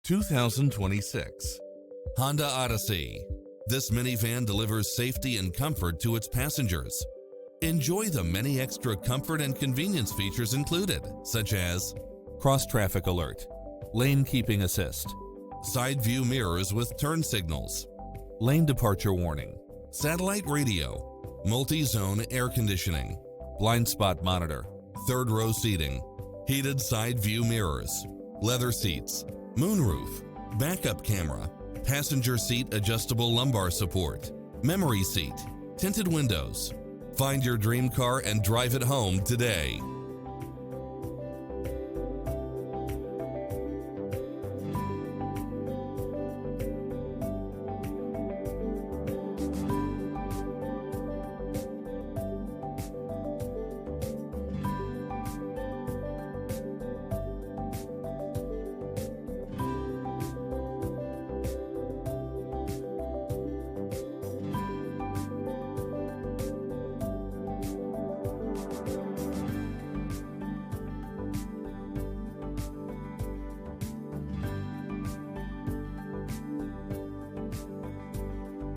2026 Honda Odyssey. This minivan delivers safety and comfort to its passengers. Enjoy the many extra comfort and convenience features included, such as cross-traffic alert, lane keeping assist, side view mirrors with turn signals, lane departure warning, satellite radio, multi-zone air conditioning, blind spot monitor, third row seating, heated side view mirrors, leather seats, moonroof, backup camera, passenger seat adjustable lumbar support, memory seat, tinted windows. Find your dream car and drive it home today.